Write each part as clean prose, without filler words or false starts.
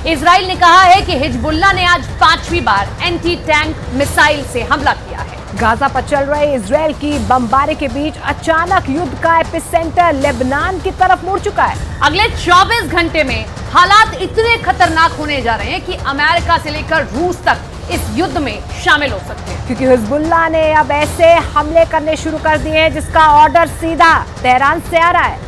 Israel ने कहा है कि हिजबुल्लाह ने आज 5वीं बार एंटी टैंक मिसाइल से हमला किया है। गाजा पर चल रहे इजराइल की बमबारी के बीच अचानक युद्ध का एपिसेंटर लेबनान की तरफ मुड़ चुका है। अगले 24 घंटे में हालात इतने खतरनाक होने जा रहे हैं कि अमेरिका से लेकर रूस तक इस युद्ध में शामिल हो सकते हैं, क्योंकि हिजबुल्लाह ने अब ऐसे हमले करने शुरू कर दिए हैं जिसका ऑर्डर सीधा तेहरान से आ रहा है।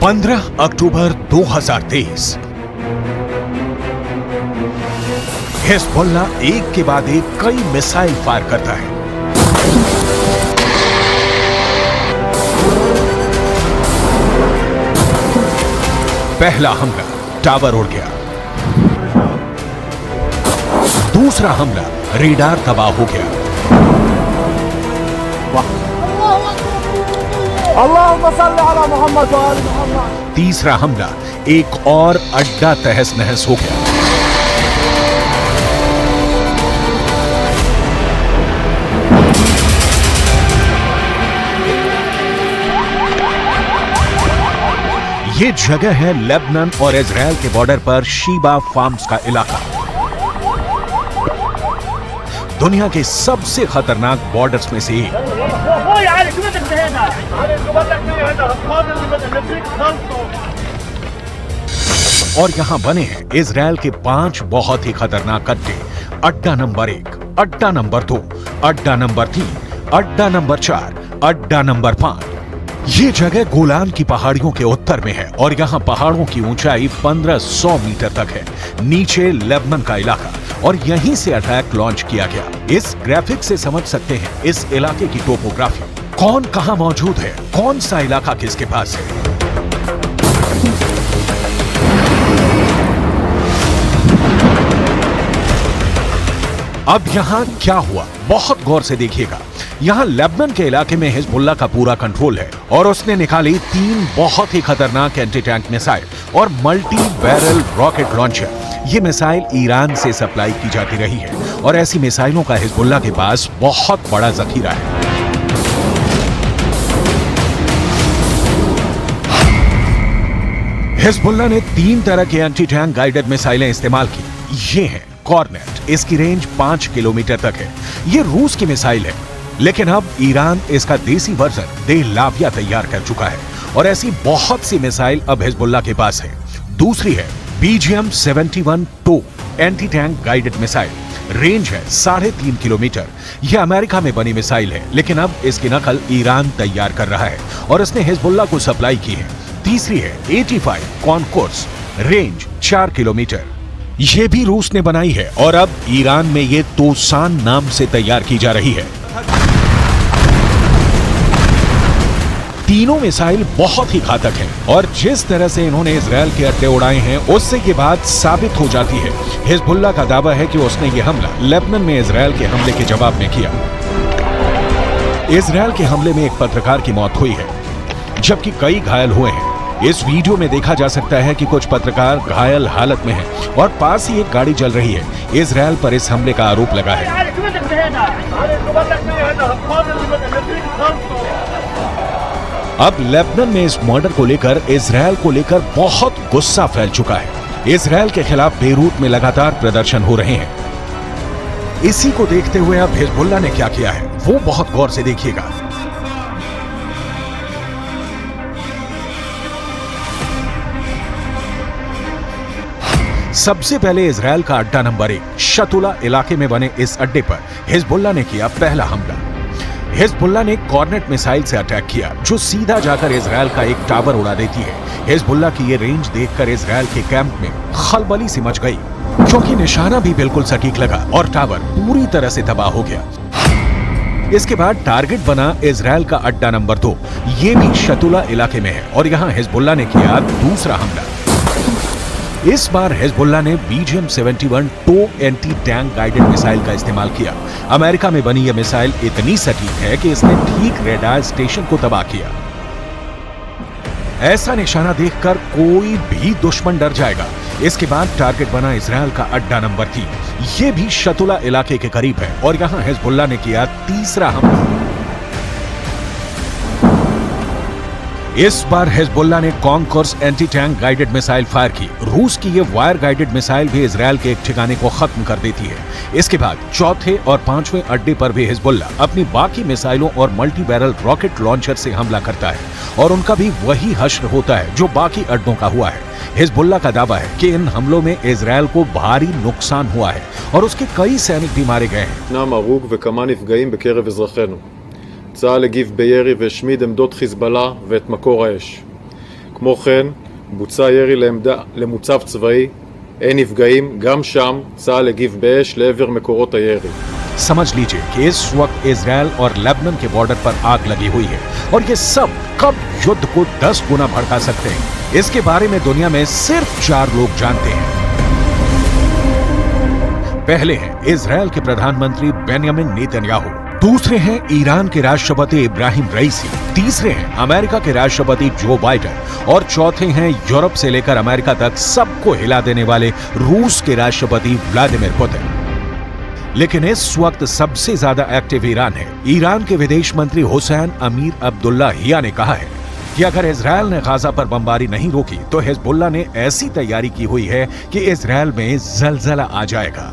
15 अक्टूबर 2023 हिजबुल्लाह एक के बाद एक कई मिसाइल फायर करता है। पहला हमला टावर उड़ गया, दूसरा हमला रेडार तबाह हो गया, तीसरा हमला एक और अड्डा तहस नहस हो गया। ये जगह है लेबनान और इजराइल के बॉर्डर पर शीबा फार्म्स का इलाका। दुनिया के सबसे खतरनाक बॉर्डर्स में से एक। और यहां बने हैं इजराइल के 5 बहुत ही खतरनाक अड्डे। अड्डा नंबर 1, अड्डा नंबर 2, अड्डा नंबर 3, अड्डा नंबर 4, अड्डा नंबर 5। ये जगह गोलान की पहाड़ियों के उत्तर में है और यहाँ पहाड़ों की ऊंचाई 1500 मीटर तक है। नीचे लेबनान का इलाका और यहीं से अटैक लॉन्च किया गया। इस ग्राफिक से समझ सकते हैं इस इलाके की टोपोग्राफी, कौन कहां मौजूद है, कौन सा इलाका किसके पास है। अब यहां क्या हुआ, बहुत गौर से देखिएगा। यहां लेबनान के इलाके में हिजबुल्लाह का पूरा कंट्रोल है और उसने निकाली 3 बहुत ही खतरनाक एंटी टैंक मिसाइल और मल्टी बैरल रॉकेट लॉन्चर। ये मिसाइल ईरान से सप्लाई की जाती रही है और ऐसी मिसाइलों का हिजबुल्लाह के पास बहुत बड़ा जखीरा है। हिजबुल्लाह ने 3 तरह के एंटी टैंक गाइडेड मिसाइलें इस्तेमाल की। ये हैं कॉर्नेट, इसकी रेंज 5 किलोमीटर तक है। ये रूस की मिसाइल है, लेकिन अब ईरान इसका देसी वर्जन देह लाविया तैयार कर चुका है और ऐसी बहुत सी मिसाइल अब हिजबुल्लाह के पास है। दूसरी है BGM-71 anti tank guided missile, range है 3.5 किलोमीटर। यह अमेरिका में बनी मिसाइल है, लेकिन अब इसकी नकल ईरान तैयार कर रहा है और इसने हिजबुल्लाह को सप्लाई की है। तीसरी है 85 कॉनकोर्स, रेंज 4 किलोमीटर। यह भी रूस ने बनाई है और अब ईरान में ये तोसान नाम से तैयार की जा रही है। तीनों मिसाइल बहुत ही घातक हैं और जिस तरह से इन्होंने इजराइल के अड्डे उड़ाए हैं उससे ये बात साबित हो जाती है। हिजबुल्लाह का दावा है कि उसने ये हमला लेबनान में इजराइल के हमले के जवाब में किया। इजराइल के हमले में एक पत्रकार की मौत हुई है, जबकि कई घायल हुए हैं। इस वीडियो में देखा जा सकता है कि कुछ पत्रकार घायल हालत में हैं और पास ही एक गाड़ी जल रही है। इजराइल पर इस हमले का आरोप लगा है। अब लेबनान में इस मर्डर को लेकर इजराइल को लेकर बहुत गुस्सा फैल चुका है। इजराइल के खिलाफ बेरूत में लगातार प्रदर्शन हो रहे हैं। इसी को देखते हुए अब हिजबुल्लाह ने क्या किया है वो बहुत गौर से देखिएगा। सबसे पहले इजराइल का अड्डा नंबर 1 शतुला इलाके में बने इस अड्डे पर हिजबुल्लाह ने किया पहला हमला। हिजबुल्लाह ने कॉर्नेट मिसाइल से अटैक किया, जो सीधा जाकर इजराइल का एक टावर उड़ा देती है। हिजबुल्लाह की ये रेंज देखकर इजराइल के कैंप में खलबली सी मच गई, क्योंकि निशाना भी बिल्कुल सटीक लगा और टावर पूरी तरह से तबाह हो गया। इसके बाद टारगेट बना इजराइल का अड्डा नंबर 2, ये भी शतुला इलाके में है और यहाँ हिजबुल्लाह ने किया दूसरा हमला। इस बार हिजबुल्लाह ने BGM-71 टो एंटी टैंक गाइडेड मिसाइल का इस्तेमाल किया। अमेरिका में बनी यह मिसाइल इतनी सटीक है कि इसने ठीक रेडार स्टेशन को तबाह किया। ऐसा निशाना देखकर कोई भी दुश्मन डर जाएगा। इसके बाद टारगेट बना इजरायल का अड्डा नंबर 3। यह भी शतुला इलाके के करीब है और यहां हिजबुल्लाह ने किया तीसरा हमला। इस बार हिजबुल्लाह ने concourse anti tank guided missile fire की। रूस की यह वायर गाइडेड मिसाइल भी इजरायल के एक ठिकाने को खत्म कर देती है। इसके बाद चौथे और पांचवें अड्डे पर भी हिजबुल्लाह अपनी बाकी मिसाइलों और मल्टी बैरल रॉकेट लॉन्चर से हमला करता है और उनका भी वही हश्र होता है जो बाकी अड्डों का हुआ है। हिजबुल्लाह का दावा है कि इन हमलों में इजरायल को भारी नुकसान हुआ है और उसके कई सैनिक भी मारे गए हैं। צה"ל הגיב בירי והשמיד עמדות חיזבאללה ואת מקור האש. כמו כן, בוצע ירי למוצב צבאי, אין נפגעים, גם שם צה"ל הגיב באש לעבר מקורות הירי. समझ लीजिए कि इस वक्त इजरायल और लेबनान के बॉर्डर पर आग लगी हुई है और ये सब कब युद्ध को 10 गुना भड़का सकते हैं, इसके बारे में दुनिया में सिर्फ 4 लोग जानते हैं। पहले हैं इजरायल के प्रधानमंत्री बेंयामिन नेतन्याहू, दूसरे हैं ईरान के राष्ट्रपति इब्राहिम रईसी, तीसरे हैं अमेरिका के राष्ट्रपति जो बाइडेन और चौथे हैं यूरोप से लेकर अमेरिका तक सबको हिला देने वाले रूस के राष्ट्रपति व्लादिमीर पुतिन। लेकिन इस वक्त सबसे ज्यादा एक्टिव ईरान है। ईरान के विदेश मंत्री हुसैन अमीर अब्दुल्लाहियां ने कहा है कि अगर इजरायल ने गाजा पर बमबारी नहीं रोकी तो हिजबुल्लाह ने ऐसी तैयारी की हुई है कि इजरायल में जलजला आ जाएगा।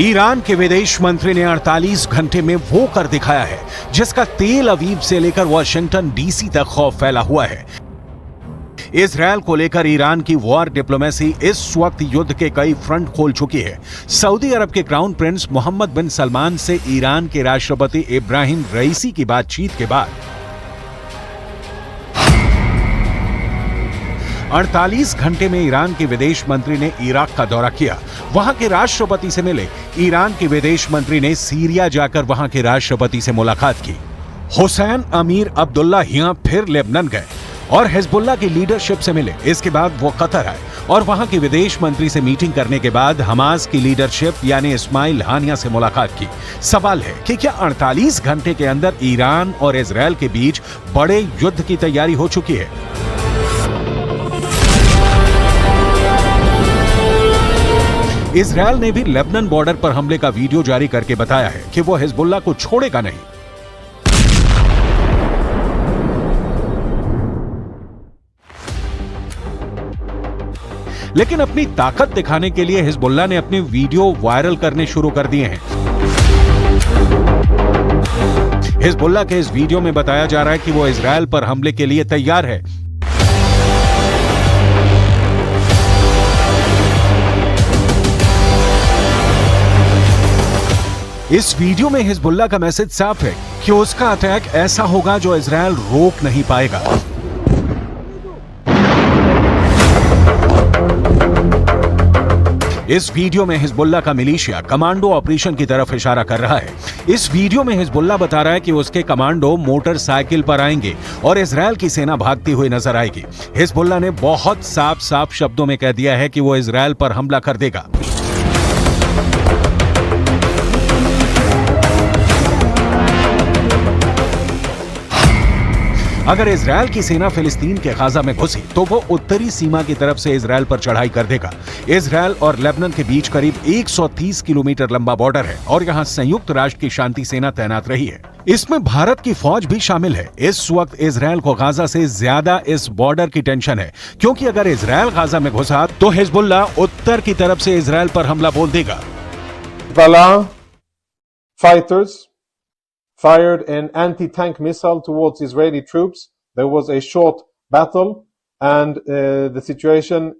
ईरान के विदेश मंत्री ने 48 घंटे में वो कर दिखाया है जिसका तेल अवीव से लेकर वॉशिंगटन डीसी तक खौफ फैला हुआ है। इजरायल को लेकर ईरान की वॉर डिप्लोमेसी इस वक्त युद्ध के कई फ्रंट खोल चुकी है। सऊदी अरब के क्राउन प्रिंस मोहम्मद बिन सलमान से ईरान के राष्ट्रपति इब्राहिम रईसी की बातचीत के बाद 48 घंटे में ईरान के विदेश मंत्री ने इराक का दौरा किया, वहां के राष्ट्रपति से मिले। ईरान के विदेश मंत्री ने सीरिया जाकर वहां के राष्ट्रपति से मुलाकात की। हुसैन अमीर अब्दुल्लाहियां फिर लेबनान गए और हिजबुल्लाह की लीडरशिप से मिले। इसके बाद वो कतर आए और वहां के विदेश मंत्री से मीटिंग करने के बाद हमास की लीडरशिप यानी इस्माइल हानिया से मुलाकात की। सवाल है कि क्या 48 घंटे के अंदर ईरान और इजरायल के बीच बड़े युद्ध की तैयारी हो चुकी है? इजरायल ने भी लेबनान बॉर्डर पर हमले का वीडियो जारी करके बताया है कि वो हिजबुल्लाह को छोड़ेगा नहीं। लेकिन अपनी ताकत दिखाने के लिए हिजबुल्लाह ने अपने वीडियो वायरल करने शुरू कर दिए हैं। हिजबुल्लाह के इस वीडियो में बताया जा रहा है कि वो इजरायल पर हमले के लिए तैयार है। इस वीडियो में हिजबुल्लाह का मैसेज साफ है कि उसका अटैक ऐसा होगा जो इजरायल रोक नहीं पाएगा। इस वीडियो में हिजबुल्लाह का मिलिशिया कमांडो ऑपरेशन की तरफ इशारा कर रहा है। इस वीडियो में हिजबुल्लाह बता रहा है कि उसके कमांडो मोटरसाइकिल पर आएंगे और इजरायल की सेना भागती हुई नजर आएगी। हिजबुल्लाह ने बहुत साफ शब्दों में कह दिया है कि वो इजरायल पर हमला कर देगा। अगर इजरायल की सेना फिलिस्तीन के गाजा में घुसी तो वो उत्तरी सीमा की तरफ से इजरायल पर चढ़ाई कर देगा। इजरायल और लेबनान के बीच करीब 130 किलोमीटर लंबा बॉर्डर है और यहाँ संयुक्त राष्ट्र की शांति सेना तैनात रही है। इसमें भारत की फौज भी शामिल है। इस वक्त इजरायल को गाजा से ज्यादा इस बॉर्डर की टेंशन है, क्योंकि अगर इजरायल गाजा में घुसा तो हिजबुल्लाह उत्तर की तरफ से इजरायल पर हमला बोल देगा। Fired an anti-tank missile towards Israeli troops. There was a short battle and the situation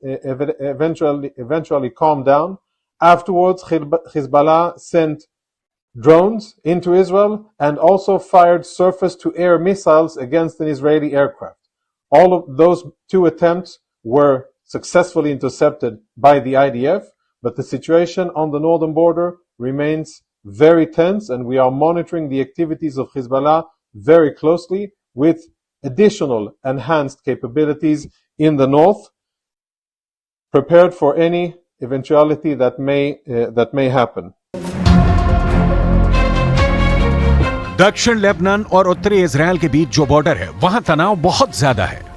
eventually calmed down. Afterwards, Hezbollah sent drones into Israel and also fired surface-to-air missiles against an Israeli aircraft. All of those two attempts were successfully intercepted by the IDF, but the situation on the northern border remains very tense, and we are monitoring the activities of Hezbollah very closely with additional enhanced capabilities in the north, prepared for any eventuality that may happen. दक्षिण Lebanon और उत्तरी Israel के बीच जो border है वहां तनाव बहुत ज्यादा है।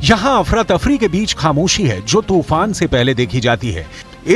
यहां अफरा तफरी के बीच खामोशी है जो तूफान से पहले देखी जाती है।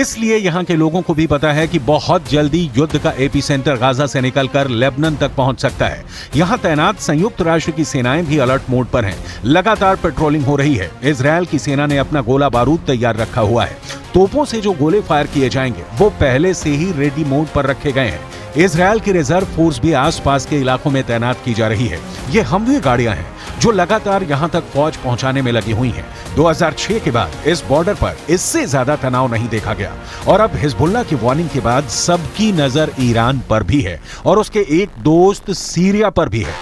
इसलिए यहां के लोगों को भी पता है कि बहुत जल्दी युद्ध का एपीसेंटर गाजा से निकलकर लेबनान तक पहुंच सकता है। यहां तैनात संयुक्त राष्ट्र की सेनाएं भी अलर्ट मोड पर हैं। लगातार पेट्रोलिंग हो रही है। इजराइल की सेना ने अपना गोला बारूद तैयार रखा हुआ है। तोपों से जो गोले फायर किए जाएंगे वो पहले से ही रेडी मोड पर रखे गए हैं। इजराइल की रिजर्व फोर्स भी आसपास के इलाकों में तैनात की जा रही है। ये हमवी गाड़ियां हैं जो लगातार यहां तक फौज पहुंचाने में लगी हुई हैं। 2006 के बाद इस बॉर्डर पर इससे ज्यादा तनाव नहीं देखा गया और अब हिजबुल्लाह की वार्निंग के बाद सबकी नजर ईरान पर भी है और उसके एक दोस्त सीरिया पर भी है।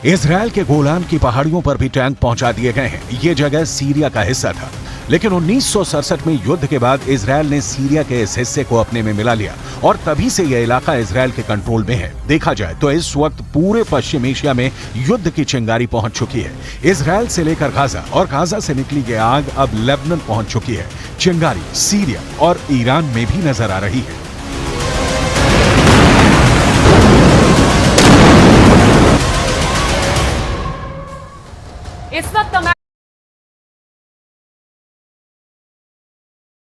इजराइल के गोलान की पहाड़ियों पर भी टैंक पहुंचा दिए गए हैं। ये जगह सीरिया का हिस्सा था, लेकिन 1967 में युद्ध के बाद इजराइल ने सीरिया के इस हिस्से को अपने में मिला लिया और तभी से यह इलाका इजराइल के कंट्रोल में है। देखा जाए तो इस वक्त पूरे पश्चिम एशिया में युद्ध की चिंगारी पहुंच चुकी है। इजराइल से लेकर गाजा और गाजा से निकली ये आग अब लेबनान पहुंच चुकी है। चिंगारी सीरिया और ईरान में भी नजर आ रही है। इस वक्त